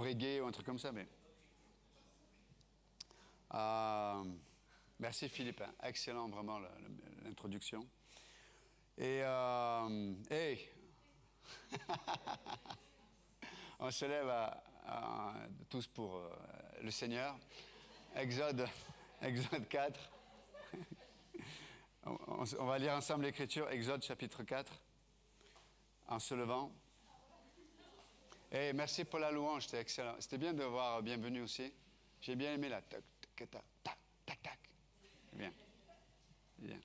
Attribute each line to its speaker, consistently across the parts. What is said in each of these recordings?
Speaker 1: reggae ou un truc comme ça, mais... merci Philippe, hein. Excellent vraiment l'introduction. Et hey, on se lève tous pour le Seigneur. Exode 4. On va lire ensemble l'Écriture, Exode chapitre 4, en se levant. Et merci pour la louange, c'était excellent. C'était bien de voir Bienvenue aussi. J'ai bien aimé la tac, tac, tac, tac, tac, tac. Bien. Bien.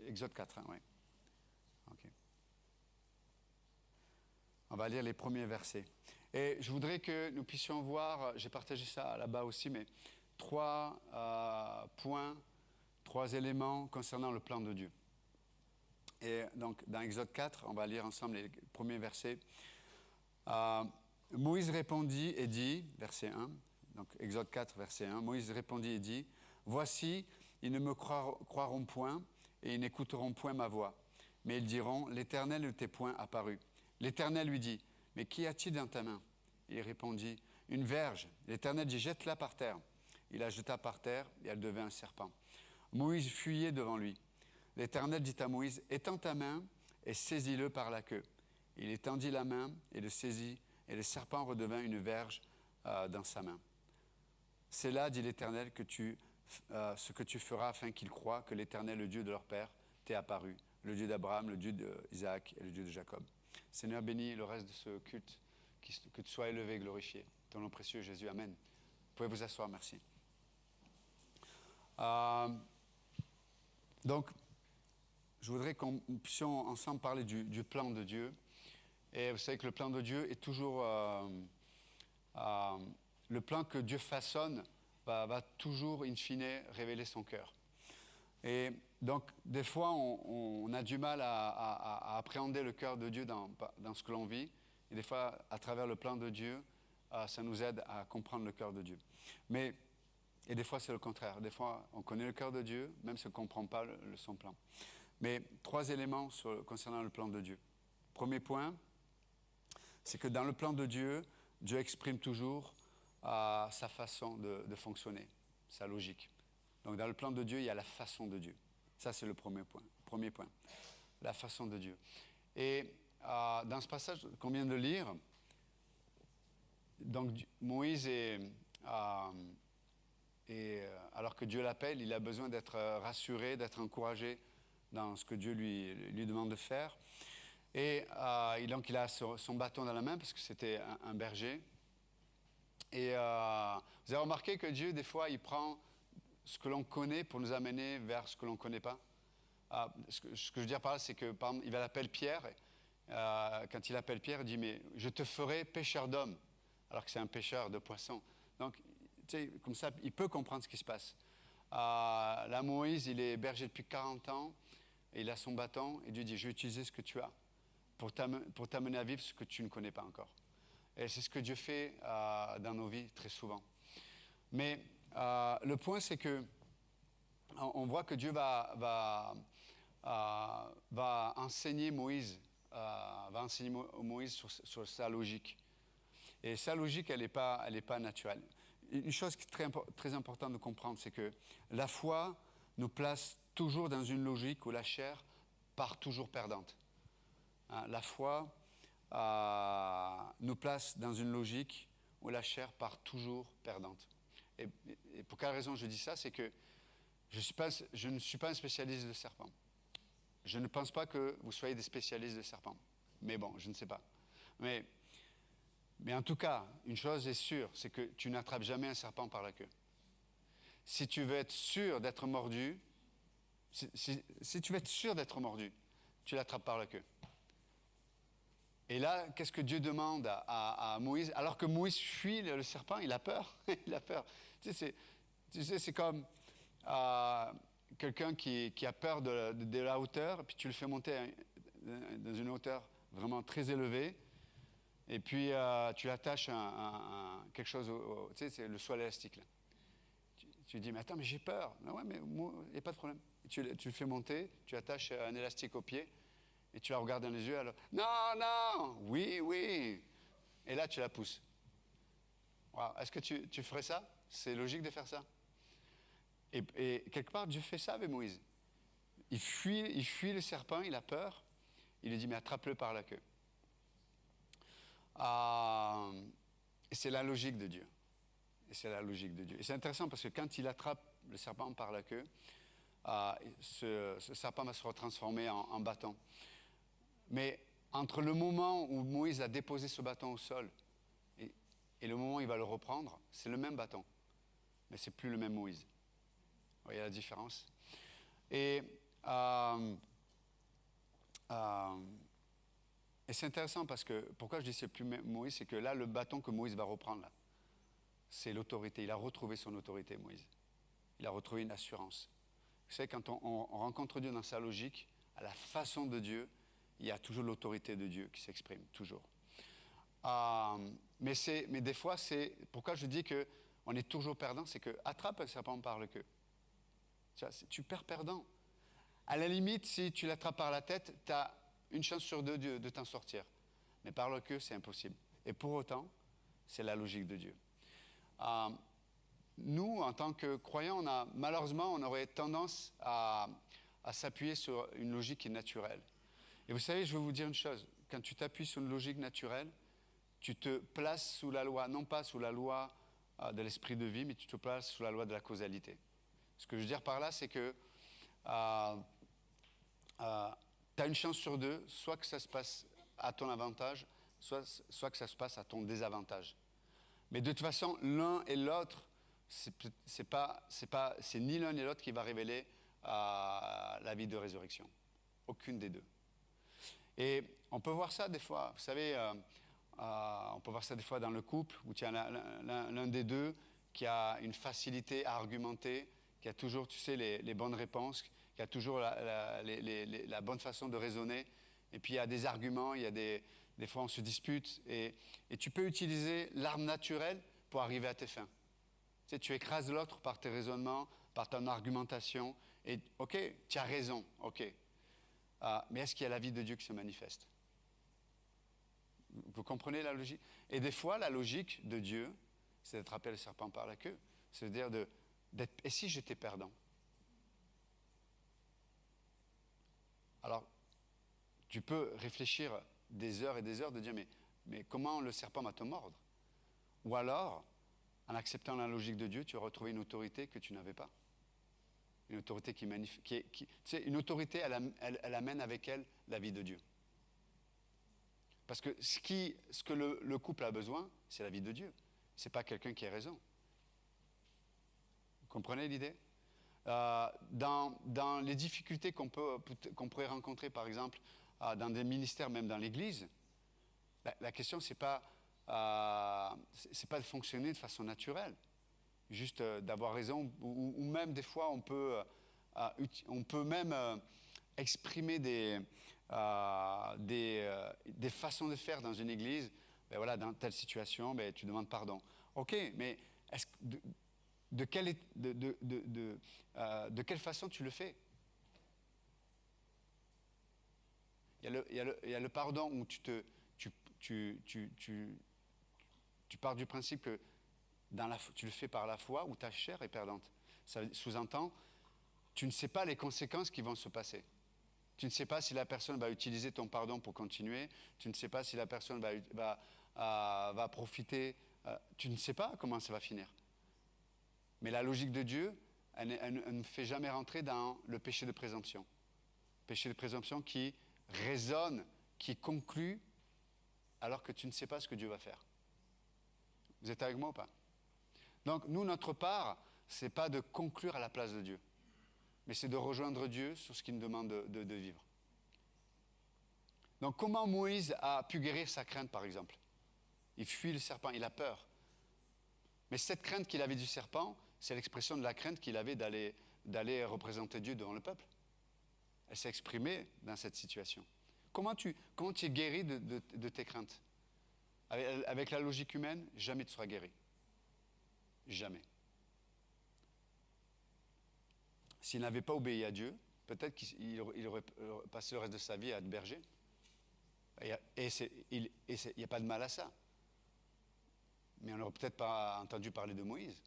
Speaker 1: Exode 4, hein, oui. OK. On va lire les premiers versets. Et je voudrais que nous puissions voir, j'ai partagé ça là-bas aussi, mais 3 points, 3 éléments concernant le plan de Dieu. Et donc, dans Exode 4, on va lire ensemble les premiers versets. Moïse répondit et dit, verset 1, donc Exode 4, verset 1, Moïse répondit et dit, « Voici, ils ne me croiront point et ils n'écouteront point ma voix. Mais ils diront, l'Éternel ne t'est point apparu. L'Éternel lui dit, « Mais qu'y a-t-il dans ta main ?» Il répondit, « Une verge. » L'Éternel dit, « Jette-la par terre. » Il la jeta par terre et elle devint un serpent. Moïse fuyait devant lui. L'Éternel dit à Moïse, « Étends ta main et saisis-le par la queue. » Il étendit la main et le saisit, et le serpent redevint une verge dans sa main. « C'est là, dit l'Éternel, ce que tu feras afin qu'ils croient que l'Éternel, le Dieu de leur père, t'est apparu, le Dieu d'Abraham, le Dieu d'Isaac et le Dieu de Jacob. » Seigneur, bénis le reste de ce culte, que tu sois élevé, glorifié. Ton nom précieux, Jésus, Amen. Vous pouvez vous asseoir, merci. Donc, je voudrais qu'on puissions ensemble parler du plan de Dieu. Et vous savez que le plan de Dieu est toujours... le plan que Dieu façonne va toujours, in fine, révéler son cœur. Et donc, des fois, on a du mal à appréhender le cœur de Dieu dans ce que l'on vit. Et des fois, à travers le plan de Dieu, ça nous aide à comprendre le cœur de Dieu. Et des fois, c'est le contraire. Des fois, on connaît le cœur de Dieu, même si on ne comprend pas son plan. Mais 3 éléments concernant le plan de Dieu. Premier point, c'est que dans le plan de Dieu, Dieu exprime toujours sa façon de fonctionner, sa logique. Donc dans le plan de Dieu, il y a la façon de Dieu. Ça, c'est le premier point. La façon de Dieu. Et dans ce passage qu'on vient de lire, donc Moïse alors que Dieu l'appelle, il a besoin d'être rassuré, d'être encouragé dans ce que Dieu lui demande de faire. Et donc il a son bâton dans la main parce que c'était un berger. Et vous avez remarqué que Dieu, des fois, il prend ce que l'on connaît pour nous amener vers ce que l'on ne connaît pas. Ce que je veux dire par là, c'est que, par exemple, il va l'appeler Pierre. Quand il appelle Pierre, il dit, mais je te ferai pêcheur d'hommes, alors que c'est un pêcheur de poissons. Donc, tu sais, comme ça, il peut comprendre ce qui se passe. Là, Moïse, il est berger depuis 40 ans, et il a son bâton, et Dieu dit, je vais utiliser ce que tu as pour t'amener à vivre ce que tu ne connais pas encore. Et c'est ce que Dieu fait dans nos vies très souvent. Mais le point, c'est que on voit que Dieu va enseigner Moïse, sur sa logique. Et sa logique, elle n'est pas naturelle. Une chose qui est très importante de comprendre, c'est que la foi nous place toujours dans une logique où la chair part toujours perdante. La foi nous place dans une logique où la chair part toujours perdante. Et pour quelle raison je dis ça? C'est que je ne suis pas un spécialiste de serpents. Je ne pense pas que vous soyez des spécialistes de serpents. Mais bon, je ne sais pas. Mais en tout cas, une chose est sûre, c'est que tu n'attrapes jamais un serpent par la queue. Si tu veux être sûr d'être mordu, si tu veux être sûr d'être mordu, tu l'attrapes par la queue. Et là, qu'est-ce que Dieu demande à Moïse? Alors que Moïse fuit le serpent, il a peur. Il a peur. Tu sais, c'est comme quelqu'un qui a peur de la hauteur, puis tu le fais monter dans une hauteur vraiment très élevée, et puis tu l'attaches à quelque chose, tu sais, c'est le saut élastique. Là. Tu lui dis, mais attends, mais j'ai peur. Non, ouais, mais il n'y a pas de problème. Tu le fais monter, tu attaches un élastique au pied, Et tu la regardes dans les yeux, alors, non, non, oui, oui. Et là, tu la pousses. Wow. Est-ce que tu ferais ça? C'est logique de faire ça. Et quelque part, Dieu fait ça avec Moïse. Il fuit le serpent, il a peur. Il lui dit, mais attrape-le par la queue. Et c'est la logique de Dieu. Et c'est la logique de Dieu. Et c'est intéressant parce que quand il attrape le serpent par la queue, ce serpent va se retransformer en bâton. Mais entre le moment où Moïse a déposé ce bâton au sol et le moment où il va le reprendre, c'est le même bâton. Mais ce n'est plus le même Moïse. Vous voyez la différence? Et c'est intéressant parce que, pourquoi je dis que c'est plus Moïse, c'est que là, le bâton que Moïse va reprendre, là, c'est l'autorité. Il a retrouvé son autorité, Moïse. Il a retrouvé une assurance. Vous savez, quand on rencontre Dieu dans sa logique, à la façon de Dieu, il y a toujours l'autorité de Dieu qui s'exprime, toujours. Mais des fois, c'est pourquoi je dis qu'on est toujours perdant, c'est que attrape un serpent par le queue. Tu perds perdant. À la limite, si tu l'attrapes par la tête, tu as une chance sur deux de t'en sortir. Mais par le queue, c'est impossible. Et pour autant, c'est la logique de Dieu. Nous, en tant que croyants, malheureusement, on aurait tendance à s'appuyer sur une logique qui est naturelle. Et vous savez, je vais vous dire une chose. Quand tu t'appuies sur une logique naturelle, tu te places sous la loi, non pas sous la loi de l'esprit de vie, mais tu te places sous la loi de la causalité. Ce que je veux dire par là, c'est que tu as une chance sur deux, soit que ça se passe à ton avantage, soit que ça se passe à ton désavantage. Mais de toute façon, l'un et l'autre, c'est ni l'un ni l'autre qui va révéler la vie de résurrection. Aucune des deux. Et on peut voir ça des fois, vous savez, on peut voir ça des fois dans le couple, où tu as l'un des deux qui a une facilité à argumenter, qui a toujours, tu sais, les bonnes réponses, qui a toujours la bonne façon de raisonner. Et puis il y a des arguments, il y a des fois on se dispute, et tu peux utiliser l'arme naturelle pour arriver à tes fins. Tu sais, tu écrases l'autre par tes raisonnements, par ton argumentation, et ok, tu as raison, ok. Mais est-ce qu'il y a la vie de Dieu qui se manifeste? Vous comprenez la logique? Et des fois, la logique de Dieu, c'est d'attraper le serpent par la queue. C'est-à-dire d'être... Et si j'étais perdant? Alors, tu peux réfléchir des heures et des heures de dire, mais comment le serpent va te mordre? Ou alors, en acceptant la logique de Dieu, tu vas retrouver une autorité que tu n'avais pas. Une autorité tu sais, une autorité, elle amène avec elle la vie de Dieu. Parce que ce que le couple a besoin, c'est la vie de Dieu. Ce n'est pas quelqu'un qui a raison. Vous comprenez l'idée? Dans les difficultés qu'on pourrait rencontrer, par exemple, dans des ministères, même dans l'Église, la question, c'est pas de fonctionner de façon naturelle, juste d'avoir raison, ou même des fois, on peut même exprimer des façons de faire dans une église. Ben voilà, dans telle situation, ben, tu demandes pardon. Ok, mais de quelle façon tu le fais? Il y a le pardon où tu pars du principe que tu le fais par la foi, où ta chair est perdante. Ça sous-entend, tu ne sais pas les conséquences qui vont se passer. Tu ne sais pas si la personne va utiliser ton pardon pour continuer. Tu ne sais pas si la personne va profiter. Tu ne sais pas comment ça va finir. Mais la logique de Dieu, elle ne fait jamais rentrer dans le péché de présomption. Péché de présomption qui raisonne, qui conclut, alors que tu ne sais pas ce que Dieu va faire. Vous êtes avec moi ou pas? Donc, nous, notre part, ce n'est pas de conclure à la place de Dieu, mais c'est de rejoindre Dieu sur ce qu'il nous demande de vivre. Donc, comment Moïse a pu guérir sa crainte, par exemple? Il fuit le serpent, il a peur. Mais cette crainte qu'il avait du serpent, c'est l'expression de la crainte qu'il avait d'aller représenter Dieu devant le peuple. Elle s'est exprimée dans cette situation. Comment tu es guéri de tes craintes? Avec la logique humaine, jamais tu seras guéri. Jamais. S'il n'avait pas obéi à Dieu, peut-être qu'il aurait passé le reste de sa vie à être berger. Et il n'y a pas de mal à ça. Mais on n'aurait peut-être pas entendu parler de Moïse.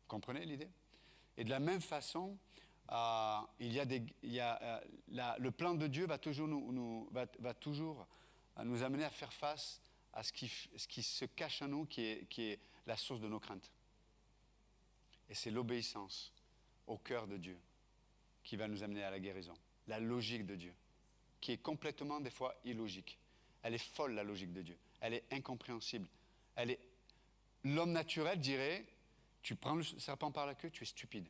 Speaker 1: Vous comprenez l'idée? Et de la même façon, le plan de Dieu va toujours nous amener à faire face à ce qui se cache en nous, qui est la source de nos craintes. Et c'est l'obéissance au cœur de Dieu qui va nous amener à la guérison. La logique de Dieu, qui est complètement des fois illogique. Elle est folle, la logique de Dieu. Elle est incompréhensible. L'homme naturel dirait, tu prends le serpent par la queue, tu es stupide.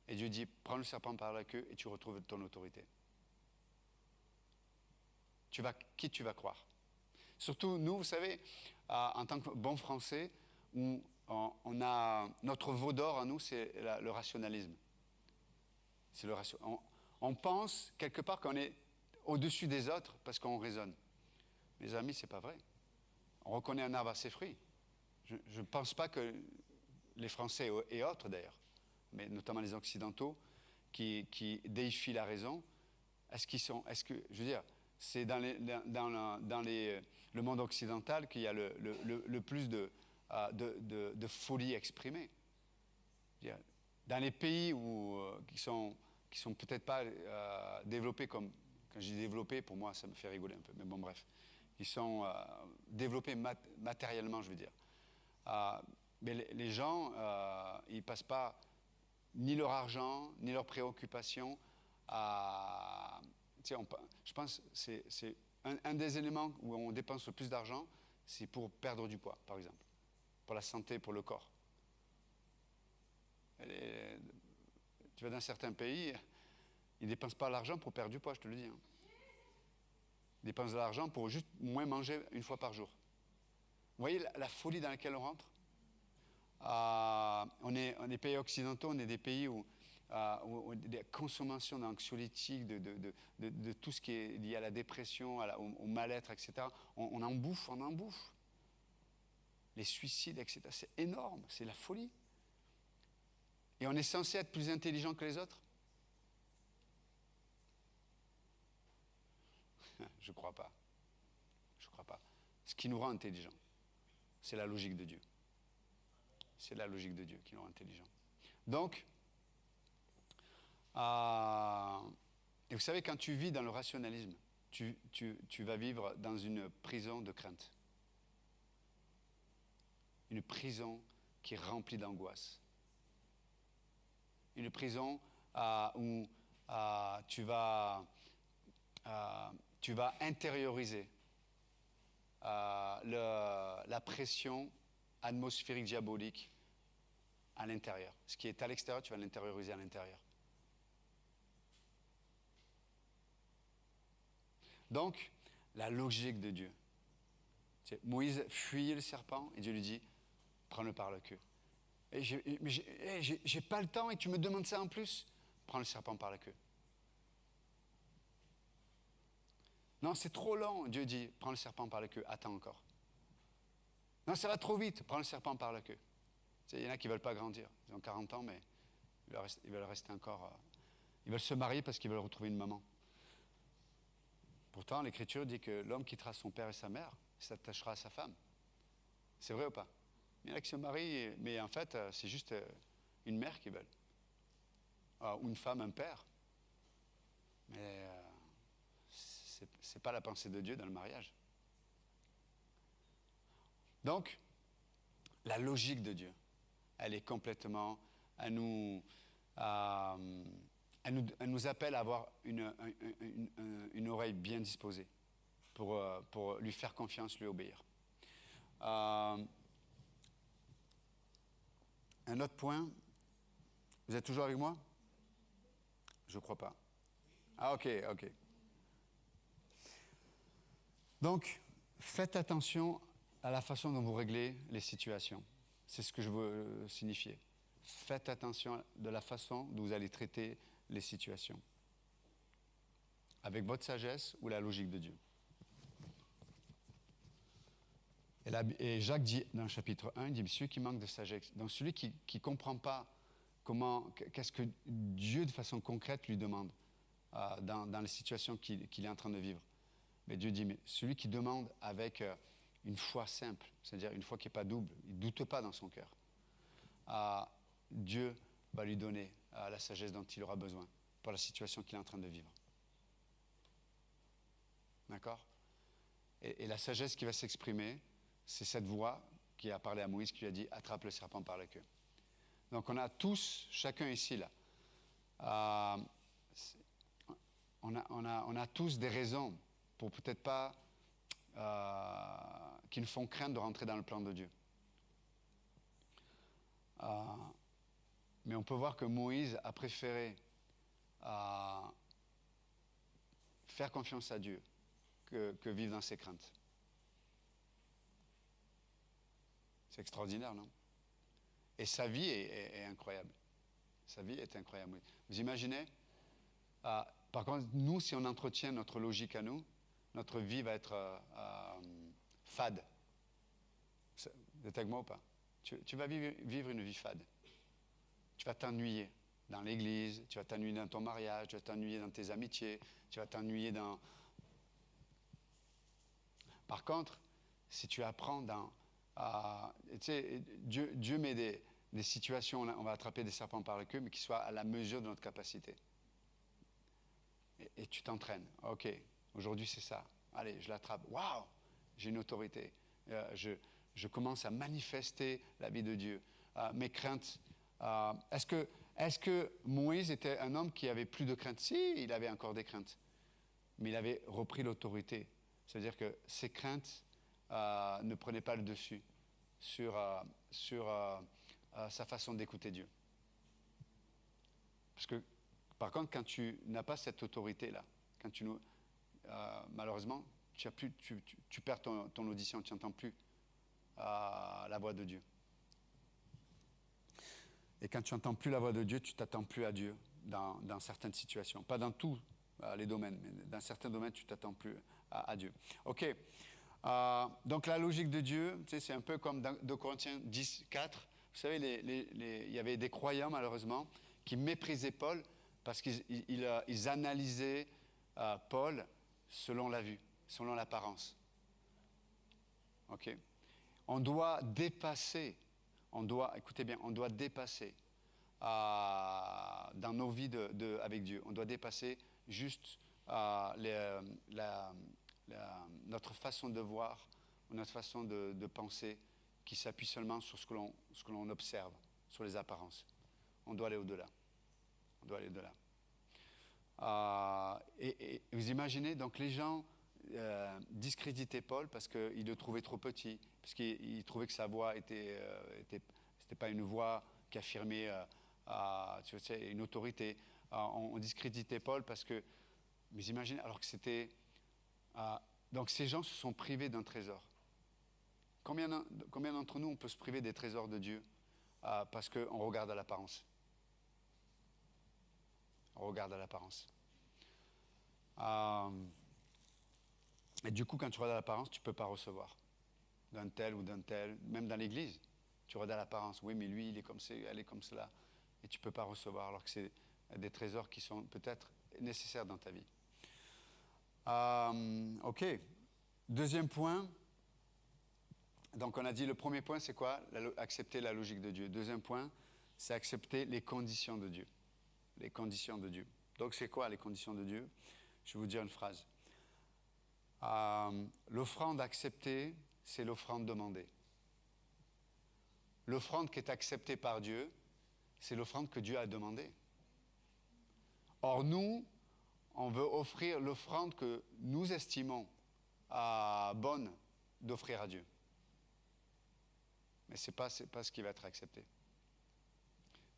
Speaker 1: Et Dieu dit, prends le serpent par la queue et tu retrouves ton autorité. Qui tu vas croire? Surtout, nous, vous savez, en tant que bons Français, où on a notre veau d'or à nous, c'est le rationalisme. On pense quelque part qu'on est au-dessus des autres parce qu'on raisonne. Mes amis, c'est pas vrai. On reconnaît un arbre à ses fruits. Je ne pense pas que les Français et autres d'ailleurs, mais notamment les Occidentaux, qui déifient la raison, je veux dire, c'est dans le monde occidental qu'il y a le plus de folie exprimée. Dans les pays qui sont peut-être pas développés comme, quand je dis développés, pour moi ça me fait rigoler un peu, mais bon bref, ils sont développés matériellement, je veux dire. Mais les gens, ils ne passent pas ni leur argent, ni leurs préoccupations à... je pense que c'est un des éléments où on dépense le plus d'argent, c'est pour perdre du poids, par exemple. Pour la santé, pour le corps. Tu vas dans certains pays, ils ne dépensent pas l'argent pour perdre du poids, je te le dis. Ils dépensent de l'argent pour juste moins manger une fois par jour. Vous voyez la folie dans laquelle on rentre? On est pays occidentaux, on est des pays où des consommations d'anxiolytiques, de tout ce qui est lié à la dépression, au mal-être, etc. On en bouffe. Les suicides, etc. C'est énorme, c'est la folie. Et on est censé être plus intelligent que les autres? Je ne crois pas. Ce qui nous rend intelligents, c'est la logique de Dieu. C'est la logique de Dieu qui nous rend intelligents. Donc, et vous savez, quand tu vis dans le rationalisme, tu vas vivre dans une prison de crainte. Une prison qui est remplie d'angoisse. Une prison où tu vas intérioriser la pression atmosphérique diabolique à l'intérieur. Ce qui est à l'extérieur, tu vas l'intérioriser à l'intérieur. Donc, la logique de Dieu. Moïse fuyait le serpent et Dieu lui dit, prends-le par la queue. Et j'ai pas le temps et tu me demandes ça en plus? Prends le serpent par la queue. Non, c'est trop long. Dieu dit, prends le serpent par la queue, attends encore. Non, ça va trop vite, prends le serpent par la queue. Il y en a qui ne veulent pas grandir. Ils ont 40 ans, mais ils veulent rester encore... ils veulent se marier parce qu'ils veulent retrouver une maman. Pourtant, l'Écriture dit que l'homme quittera son père et sa mère, et s'attachera à sa femme. C'est vrai ou pas? Il y en a qui se marient, mais en fait, c'est juste une mère qu'ils veulent. Ou une femme, un père. Mais ce n'est pas la pensée de Dieu dans le mariage. Donc, la logique de Dieu, elle est complètement... Elle nous appelle à avoir une oreille bien disposée pour lui faire confiance, lui obéir. Un autre point. Vous êtes toujours avec moi? Je ne crois pas. Ah, ok. Donc, faites attention à la façon dont vous réglez les situations. C'est ce que je veux signifier. Faites attention de la façon dont vous allez traiter les situations. Avec votre sagesse ou la logique de Dieu. Et Jacques dit dans le chapitre 1, il dit, celui qui manque de sagesse, donc celui qui ne comprend pas qu'est-ce que Dieu, de façon concrète, lui demande dans les situations qu'il est en train de vivre. Mais Dieu dit, mais celui qui demande avec une foi simple, c'est-à-dire une foi qui n'est pas double, il ne doute pas dans son cœur, Dieu va lui donner la sagesse dont il aura besoin pour la situation qu'il est en train de vivre. D'accord ? Et la sagesse qui va s'exprimer, c'est cette voix qui a parlé à Moïse, qui lui a dit « Attrape le serpent par la queue ». Donc on a tous, chacun ici, là, on a tous des raisons pour peut-être pas, qui nous font craindre de rentrer dans le plan de Dieu. Mais on peut voir que Moïse a préféré faire confiance à Dieu que vivre dans ses craintes. C'est extraordinaire, non? Et sa vie est incroyable. Sa vie est incroyable. Vous imaginez? Par contre, nous, si on entretient notre logique à nous, notre vie va être fade. Vous êtes avec moi ou pas? Tu vas vivre une vie fade. Tu vas t'ennuyer dans l'église, tu vas t'ennuyer dans ton mariage, tu vas t'ennuyer dans tes amitiés, tu vas t'ennuyer dans... Par contre, si tu apprends dans... tu sais, Dieu met des situations, on va attraper des serpents par la queue, mais qui soient à la mesure de notre capacité. Et tu t'entraînes. OK, aujourd'hui c'est ça. Allez, je l'attrape. Waouh, j'ai une autorité. Je commence à manifester la vie de Dieu. Mes craintes. Est-ce que Moïse était un homme qui avait plus de craintes? Si, il avait encore des craintes. Mais il avait repris l'autorité. C'est-à-dire que ses craintes ne prenaient pas le dessus sur sa façon d'écouter Dieu. Parce que, par contre, quand tu n'as pas cette autorité-là, malheureusement, tu perds ton audition, tu n'entends plus la voix de Dieu. Et quand tu n'entends plus la voix de Dieu, tu ne t'attends plus à Dieu dans certaines situations. Pas dans tous les domaines, mais dans certains domaines, tu ne t'attends plus à Dieu. OK. Donc la logique de Dieu, tu sais, c'est un peu comme dans 2 Corinthiens 10, 4. Vous savez, il y avait des croyants, malheureusement, qui méprisaient Paul parce qu'ils analysaient Paul selon la vue, selon l'apparence. OK. On doit dépasser, écoutez bien, on doit dépasser dans nos vies avec Dieu. On doit dépasser juste notre façon de voir, notre façon de penser qui s'appuie seulement sur ce que l'on observe, sur les apparences. On doit aller au-delà. On doit aller au-delà. Et vous imaginez, donc les gens discréditaient Paul parce qu'ils le trouvaient trop petit, parce qu'ils trouvaient que sa voix c'était pas une voix qui affirmait tu sais, une autorité. On discréditait Paul parce que, mais imaginez, alors que c'était... donc ces gens se sont privés d'un trésor. Combien d'entre nous on peut se priver des trésors de Dieu parce qu'on regarde à l'apparence? On regarde à l'apparence. Et du coup, quand tu regardes à l'apparence, tu ne peux pas recevoir d'un tel ou d'un tel, même dans l'église. Tu regardes à l'apparence, oui, mais lui, il est comme ça, elle est comme cela. Et tu ne peux pas recevoir, alors que c'est des trésors qui sont peut-être nécessaires dans ta vie. OK. Deuxième point. Donc, on a dit le premier point, c'est quoi? Accepter la logique de Dieu. Deuxième point, c'est accepter les conditions de Dieu. Les conditions de Dieu. Donc, c'est quoi les conditions de Dieu? Je vais vous dire une phrase. L'offrande acceptée, c'est l'offrande demandée. L'offrande qui est acceptée par Dieu, c'est l'offrande que Dieu a demandée. Or, nous, on veut offrir l'offrande que nous estimons bonne d'offrir à Dieu. Mais ce n'est pas ce qui va être accepté.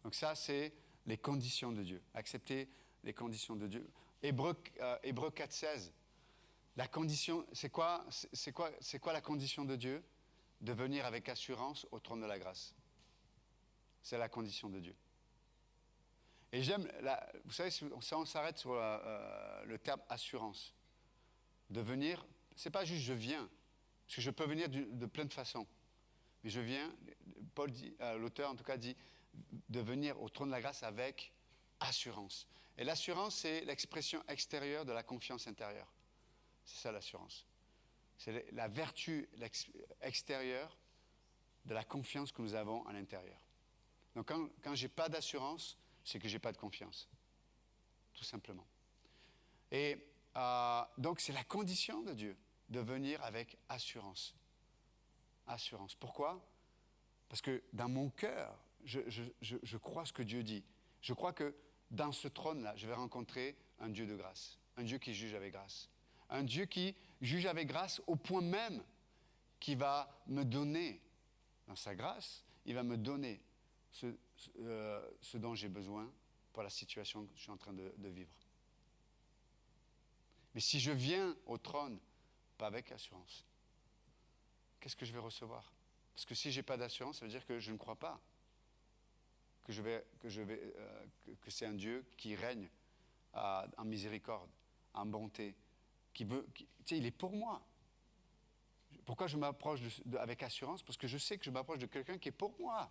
Speaker 1: Donc ça, c'est les conditions de Dieu. Accepter les conditions de Dieu. Hébreux 4,16. La condition, c'est quoi la condition de Dieu? De venir avec assurance au trône de la grâce. C'est la condition de Dieu. Et j'aime, vous savez, on s'arrête sur le terme assurance. De venir, c'est pas juste je viens, parce que je peux venir de plein de façons. Mais je viens, Paul dit, l'auteur en tout cas dit, de venir au trône de la grâce avec assurance. Et l'assurance, c'est l'expression extérieure de la confiance intérieure. C'est ça l'assurance. C'est la vertu extérieure de la confiance que nous avons à l'intérieur. Donc quand je n'ai pas d'assurance, c'est que je n'ai pas de confiance. Tout simplement. Et donc c'est la condition de Dieu, de venir avec assurance. Assurance. Pourquoi? Parce que dans mon cœur, je crois ce que Dieu dit. Je crois que dans ce trône-là, je vais rencontrer un Dieu de grâce. Un Dieu qui juge avec grâce. Un Dieu qui juge avec grâce au point même qu'il va me donner, dans sa grâce, il va me donner ce dont j'ai besoin pour la situation que je suis en train de vivre. Mais si je viens au trône, pas avec assurance, qu'est-ce que je vais recevoir? Parce que si je n'ai pas d'assurance, ça veut dire que je ne crois pas que c'est un Dieu qui règne en miséricorde, en bonté, tu sais, il est pour moi. Pourquoi je m'approche avec assurance? Parce que je sais que je m'approche de quelqu'un qui est pour moi,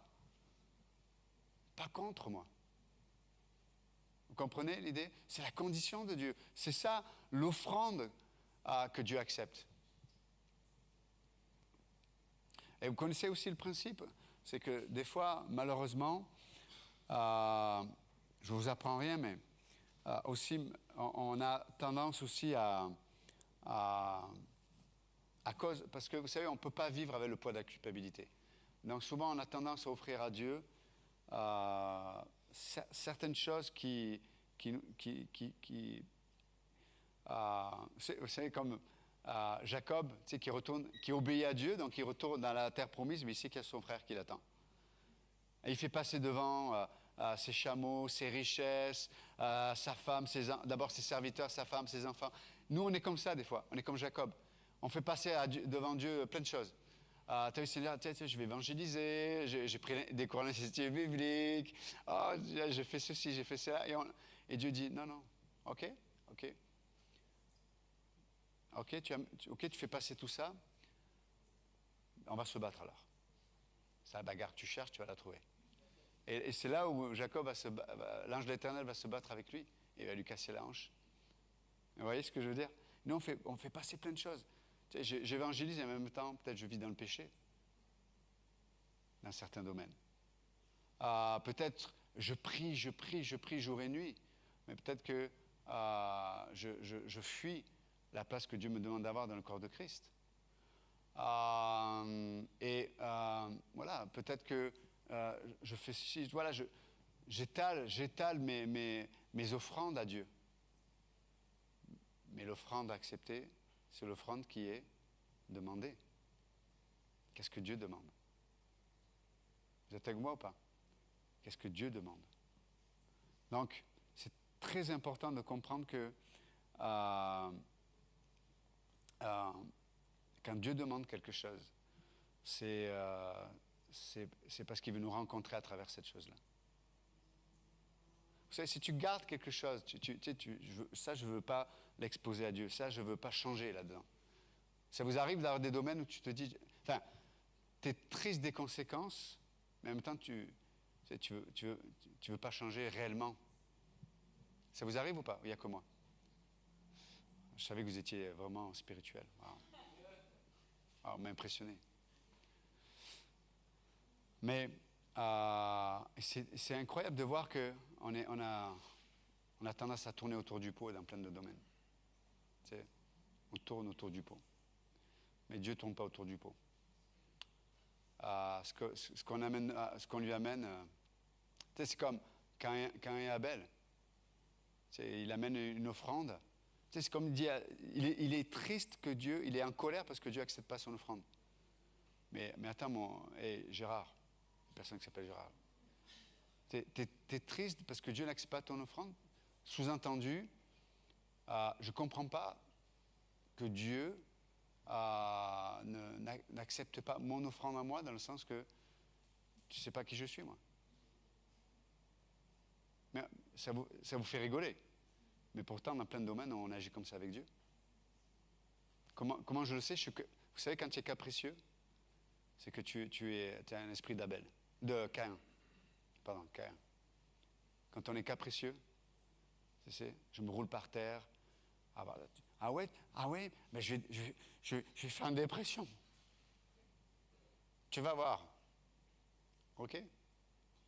Speaker 1: pas contre moi. Vous comprenez l'idée? C'est la condition de Dieu. C'est ça l'offrande que Dieu accepte. Et vous connaissez aussi le principe, c'est que des fois, malheureusement, je ne vous apprends rien, mais aussi, on a tendance aussi à cause, parce que vous savez, on ne peut pas vivre avec le poids de la culpabilité. Donc souvent, on a tendance à offrir à Dieu certaines choses vous savez, comme Jacob, tu sais, qui obéit à Dieu, donc il retourne dans la terre promise, mais il sait qu'il y a son frère qui l'attend. Et il fait passer devant ses chameaux, ses richesses, sa femme, d'abord ses serviteurs, sa femme, ses enfants. Nous, on est comme ça des fois, on est comme Jacob. On fait passer devant Dieu plein de choses. Tu as vu, Seigneur, je vais évangéliser, j'ai pris des cours d'initiative biblique, j'ai fait ceci, j'ai fait cela. Et Dieu dit, non, ok, tu fais passer tout ça, on va se battre alors. C'est la bagarre que tu cherches, tu vas la trouver. Et c'est là où Jacob l'ange de l'Éternel va se battre avec lui, et il va lui casser la hanche. Vous voyez ce que je veux dire? Nous, on fait passer plein de choses. J'évangélise et en même temps, peut-être je vis dans le péché, dans certains domaines. Peut-être je prie jour et nuit, mais peut-être que je fuis la place que Dieu me demande d'avoir dans le corps de Christ. Voilà, peut-être que je fais ceci, voilà, j'étale mes offrandes à Dieu. Mais l'offrande acceptée, c'est l'offrande qui est demandée. Qu'est-ce que Dieu demande? Vous êtes avec moi ou pas? Qu'est-ce que Dieu demande? Donc, c'est très important de comprendre que quand Dieu demande quelque chose, c'est parce qu'il veut nous rencontrer à travers cette chose-là. Vous savez, si tu gardes quelque chose, ça, je ne veux pas l'exposer à Dieu. Ça, je ne veux pas changer là-dedans. Ça vous arrive d'avoir des domaines où tu te dis... Enfin, tu es triste des conséquences, mais en même temps, tu veux pas changer réellement. Ça vous arrive ou pas? Il n'y a que moi. Je savais que vous étiez vraiment spirituel. Wow, m'a impressionné. Mais c'est incroyable de voir qu'on a tendance à tourner autour du pot dans plein de domaines. Tu sais, on tourne autour du pot. Mais Dieu ne tourne pas autour du pot. Ce qu'on lui amène, tu sais, c'est comme Caïn et Abel. Tu sais, il amène une offrande. Tu sais, c'est comme il dit, il est triste que Dieu, il est en colère parce que Dieu n'accepte pas son offrande. Mais attends, Gérard, une personne qui s'appelle Gérard, t'es triste parce que Dieu n'accepte pas ton offrande? Sous-entendu, je ne comprends pas que Dieu n'accepte pas mon offrande à moi, dans le sens que tu ne sais pas qui je suis, moi. Mais ça vous fait rigoler. Mais pourtant, dans plein de domaines, on agit comme ça avec Dieu. Comment je le sais? Vous savez, quand tu es capricieux, c'est que tu as un esprit d'Abel, de Caïn. pardon, quand on est capricieux, tu sais, je me roule par terre. Ah ouais, mais je vais faire une dépression. Tu vas voir. OK?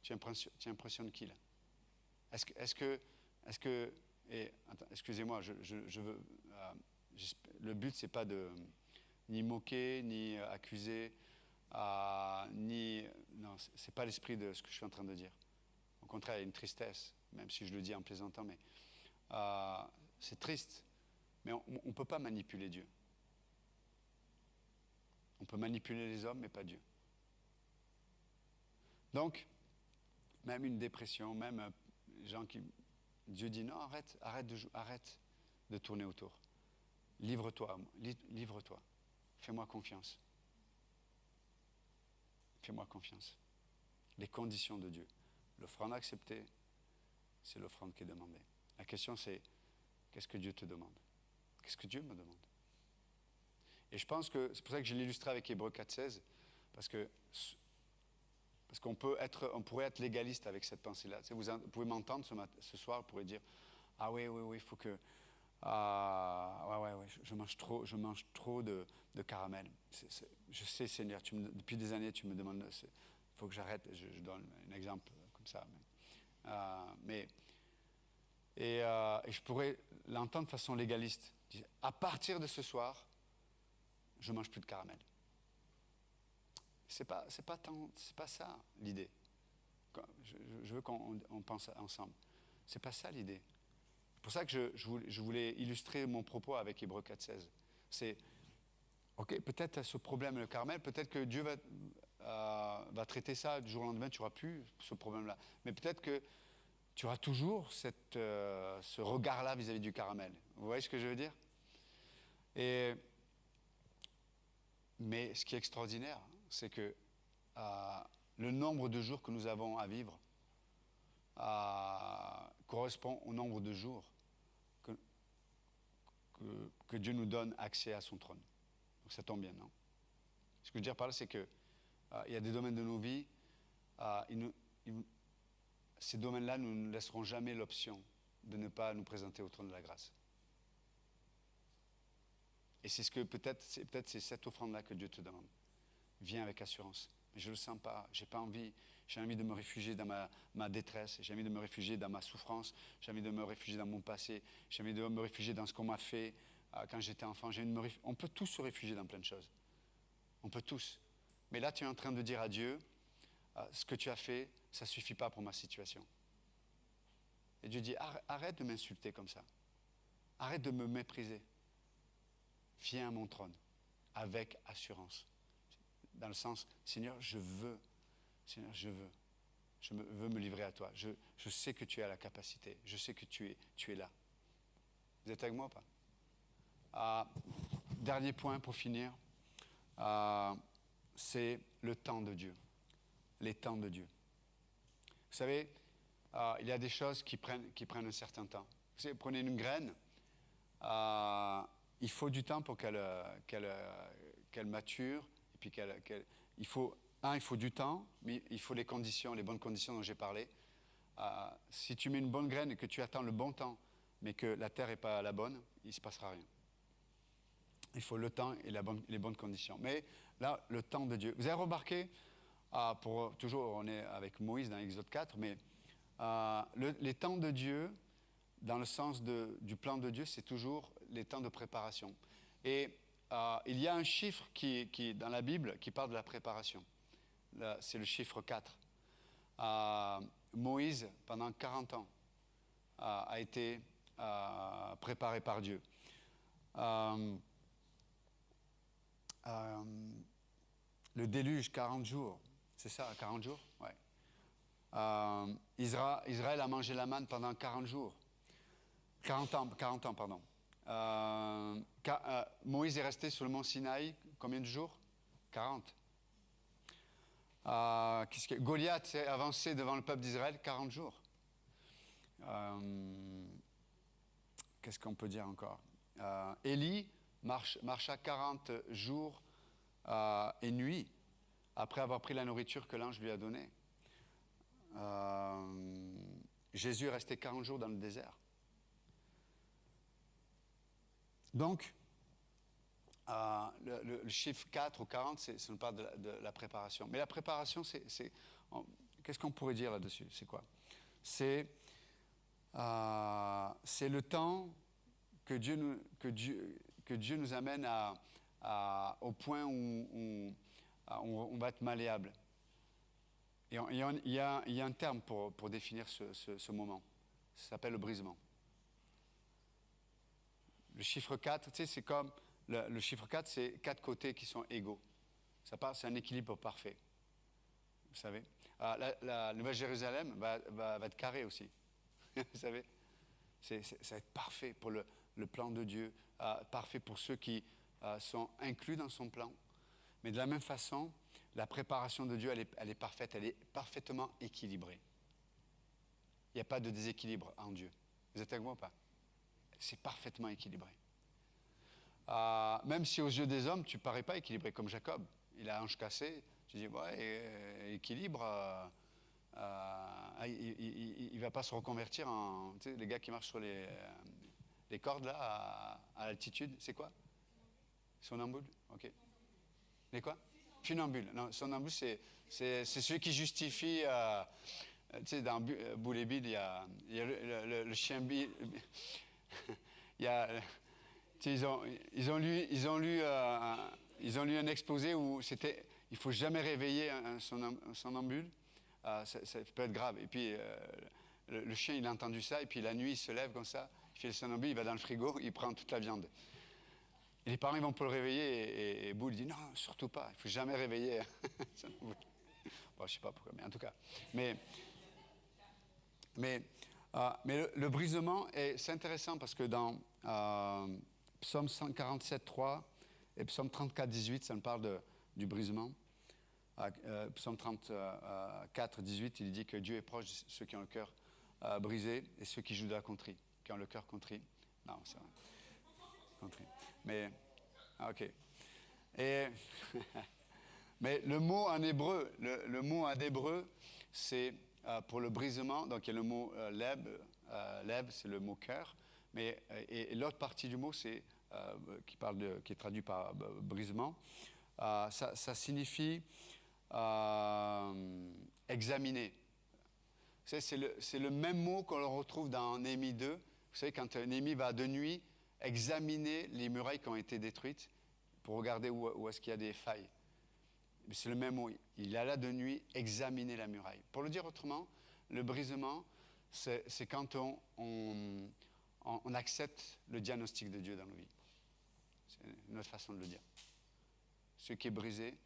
Speaker 1: Tu impressionnes qui là? Est-ce que et attends, excusez-moi, je veux. Le but c'est pas de ni moquer, ni accuser, non, c'est pas l'esprit de ce que je suis en train de dire. Au contraire, il y a une tristesse, même si je le dis en plaisantant, mais c'est triste. Mais on ne peut pas manipuler Dieu. On peut manipuler les hommes, mais pas Dieu. Donc, même une dépression, même les gens qui... Dieu dit non, arrête de tourner autour. Livre-toi, fais-moi confiance. Fais-moi confiance. Les conditions de Dieu. L'offrande acceptée, c'est l'offrande qui est demandée. La question c'est, qu'est-ce que Dieu te demande? Qu'est-ce que Dieu me demande? Et je pense que c'est pour ça que je l'illustre avec Hébreux 4,16, parce qu'on pourrait être légaliste avec cette pensée-là. Tu sais, vous pouvez m'entendre ce soir, vous pourrez dire, ah oui, il faut que, je mange trop de caramel. Je sais, Seigneur, depuis des années, tu me demandes, il faut que j'arrête. Je donne un exemple comme ça. Et je pourrais l'entendre de façon légaliste. À partir de ce soir, je ne mange plus de caramel. C'est pas ça l'idée. Je veux qu'on pense ensemble. C'est pas ça l'idée. C'est pour ça que je voulais illustrer mon propos avec Hébreux 4,16. C'est, ok, peut-être ce problème, le caramel, peut-être que Dieu va traiter ça du jour au lendemain, tu n'auras plus ce problème-là. Mais peut-être que tu auras toujours ce regard-là vis-à-vis du caramel. Vous voyez ce que je veux dire? Mais ce qui est extraordinaire, c'est que le nombre de jours que nous avons à vivre correspond au nombre de jours que Dieu nous donne accès à son trône. Donc ça tombe bien, non? Ce que je veux dire par là, c'est qu'il y a des domaines de nos vies, ces domaines-là, nous ne laisserons jamais l'option de ne pas nous présenter au trône de la grâce. Et c'est ce que peut-être c'est cette offrande-là que Dieu te demande. Viens avec assurance. Mais je ne le sens pas, j'ai pas envie. J'ai envie de me réfugier dans ma détresse, j'ai envie de me réfugier dans ma souffrance, j'ai envie de me réfugier dans mon passé, j'ai envie de me réfugier dans ce qu'on m'a fait quand j'étais enfant. On peut tous se réfugier dans plein de choses. On peut tous. Mais là, tu es en train de dire à Dieu, ce que tu as fait, ça ne suffit pas pour ma situation. Et Dieu dit, arrête de m'insulter comme ça. Arrête de me mépriser. Viens à mon trône avec assurance. Dans le sens, Seigneur, je veux. Je veux me livrer à toi. Je sais que tu as la capacité. Je sais que tu es là. Vous êtes avec moi ou pas? Dernier point pour finir, c'est le temps de Dieu. Les temps de Dieu. Vous savez, il y a des choses qui prennent un certain temps. Vous savez, prenez une graine, il faut du temps pour qu'elle mature, et puis il faut du temps, mais il faut les bonnes conditions dont j'ai parlé. Si tu mets une bonne graine et que tu attends le bon temps, mais que la terre n'est pas la bonne, il ne se passera rien. Il faut le temps et les bonnes conditions. Mais là, le temps de Dieu. Vous avez remarqué, toujours on est avec Moïse dans Exode 4, mais les temps de Dieu, dans le sens du plan de Dieu, c'est toujours les temps de préparation. Et il y a un chiffre qui dans la Bible qui parle de la préparation. C'est le chiffre 4. Moïse, pendant 40 ans, a été préparé par Dieu. Le déluge, 40 jours. C'est ça, 40 jours? Ouais. Israël a mangé la manne pendant 40 jours. 40 ans, pardon. Moïse est resté sur le mont Sinaï, combien de jours? 40. Goliath s'est avancé devant le peuple d'Israël, 40 jours. Qu'est-ce qu'on peut dire encore? Élie marcha 40 jours et nuits après avoir pris la nourriture que l'ange lui a donnée. Jésus est resté 40 jours dans le désert. Donc, le chiffre 4 ou 40, ça nous parle de la préparation. Mais la préparation, qu'est-ce qu'on pourrait dire là-dessus? C'est quoi? C'est le temps que Dieu nous amène au point où on va être malléable. Et il y a un terme pour définir ce moment. Ça s'appelle le brisement. Le chiffre 4, tu sais, c'est comme... Le chiffre 4, c'est 4 côtés qui sont égaux. C'est un équilibre parfait. Vous savez. La Nouvelle-Jérusalem va être carrée aussi. Vous savez. Ça va être parfait pour le plan de Dieu. Parfait pour ceux qui sont inclus dans son plan. Mais de la même façon, la préparation de Dieu, elle est parfaite. Elle est parfaitement équilibrée. Il n'y a pas de déséquilibre en Dieu. Vous êtes avec moi ou pas? C'est parfaitement équilibré. Même si aux yeux des hommes, tu ne parais pas équilibré, comme Jacob. Il a un hanche cassée. Tu dis, ouais, équilibre, il ne va pas se reconvertir en... Tu sais, les gars qui marchent sur les cordes, là, à l'altitude, c'est quoi? Somnambule? OK. Les quoi? Funambule. Non, somnambule, c'est celui qui justifie... tu sais, dans Boule et Bill, il y a le chien Bill... il y a... Ils ont lu un exposé où c'était il ne faut jamais réveiller un somnambule, ça peut être grave. Et puis le chien il a entendu ça et puis la nuit il se lève comme ça, il fait le somnambule, il va dans le frigo, il prend toute la viande. Et les parents ils vont pour le réveiller et Boule dit non surtout pas, il ne faut jamais réveiller un somnambule. Bon, je ne sais pas pourquoi, mais en tout cas. Mais le brisement c'est intéressant parce que dans Psaume 147, 3 et Psaume 34, 18, ça me parle du brisement. Psaume 34, 18, il dit que Dieu est proche de ceux qui ont le cœur brisé et ceux qui jouent de la contrit, qui ont le cœur contrit. Non, c'est vrai. Contrit. Mais, OK. Mais le mot en hébreu, le mot en hébreu, c'est pour le brisement, donc il y a le mot leb, c'est le mot cœur. Mais, et l'autre partie du mot, c'est, qui est traduit par brisement, ça signifie examiner. C'est le même mot qu'on retrouve dans Néhémie 2. Vous savez, quand Néhémie va de nuit examiner les murailles qui ont été détruites pour regarder où est-ce qu'il y a des failles. C'est le même mot. Il alla de nuit examiner la muraille. Pour le dire autrement, le brisement, c'est quand on accepte le diagnostic de Dieu dans nos vies. C'est une autre façon de le dire. Ce qui est brisé,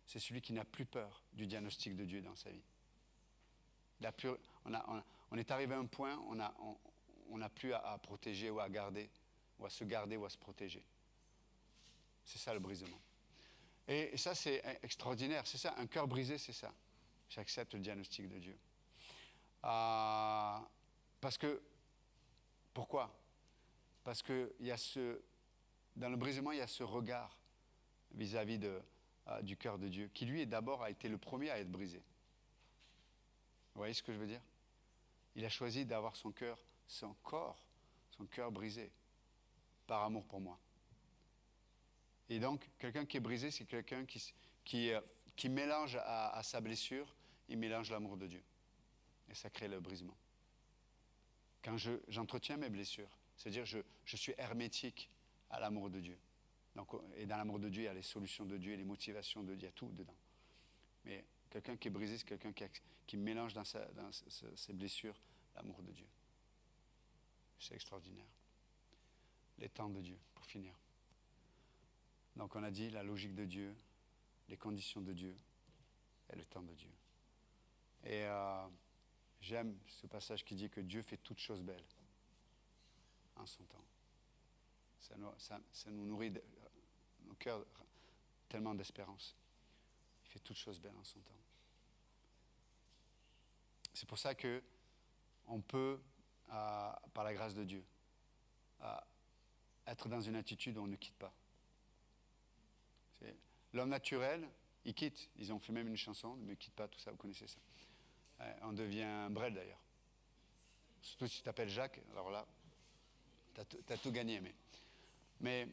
Speaker 1: c'est celui qui n'a plus peur du diagnostic de Dieu dans sa vie. On est arrivé à un point, on n'a plus à protéger ou à garder, ou à se garder ou à se protéger. C'est ça le brisement. Et ça, c'est extraordinaire. C'est ça, un cœur brisé, c'est ça. J'accepte le diagnostic de Dieu. Parce que, pourquoi? Parce que dans le brisement, il y a ce regard vis-à-vis du cœur de Dieu, qui lui, d'abord, a été le premier à être brisé. Vous voyez ce que je veux dire? Il a choisi d'avoir son cœur brisé, par amour pour moi. Et donc, quelqu'un qui est brisé, c'est quelqu'un qui mélange à sa blessure, il mélange l'amour de Dieu. Et ça crée le brisement. Quand j'entretiens mes blessures, c'est-à-dire je suis hermétique à l'amour de Dieu. Donc, et dans l'amour de Dieu, il y a les solutions de Dieu, les motivations de Dieu, il y a tout dedans. Mais quelqu'un qui est brisé, c'est quelqu'un qui mélange dans ses blessures l'amour de Dieu. C'est extraordinaire. Les temps de Dieu, pour finir. Donc on a dit la logique de Dieu, les conditions de Dieu et le temps de Dieu. Et j'aime ce passage qui dit que Dieu fait toutes choses belles en son temps. Ça nous nourrit nos cœurs tellement d'espérance. Il fait toutes choses belles en son temps. C'est pour ça que on peut, par la grâce de Dieu, être dans une attitude où on ne quitte pas. L'homme naturel, il quitte. Ils ont fait même une chanson, ne me quitte pas, tout ça, vous connaissez ça. On devient Brel d'ailleurs. Surtout si tu t'appelles Jacques, alors là, tu as tout gagné. Mais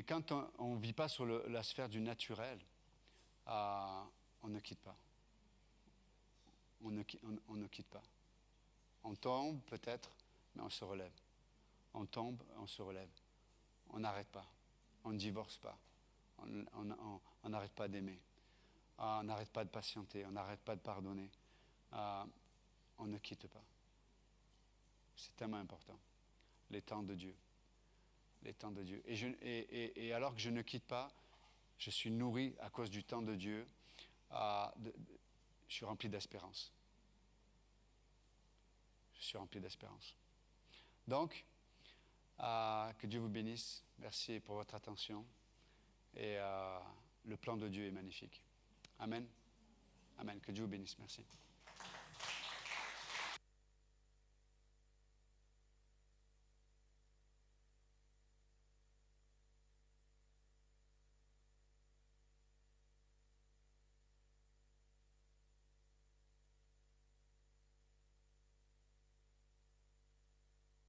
Speaker 1: quand on ne vit pas sur la sphère du naturel, on ne quitte pas. On ne quitte pas. On tombe peut-être, mais on se relève. On tombe, on se relève. On n'arrête pas. On ne divorce pas. On n'arrête pas d'aimer. On n'arrête pas de patienter. On n'arrête pas de pardonner. On ne quitte pas. C'est tellement important. Les temps de Dieu. Les temps de Dieu. Et alors que je ne quitte pas, je suis nourri à cause du temps de Dieu. Je suis rempli d'espérance. Je suis rempli d'espérance. Donc, que Dieu vous bénisse. Merci pour votre attention. Et le plan de Dieu est magnifique. Amen. Amen. Que Dieu vous bénisse. Merci.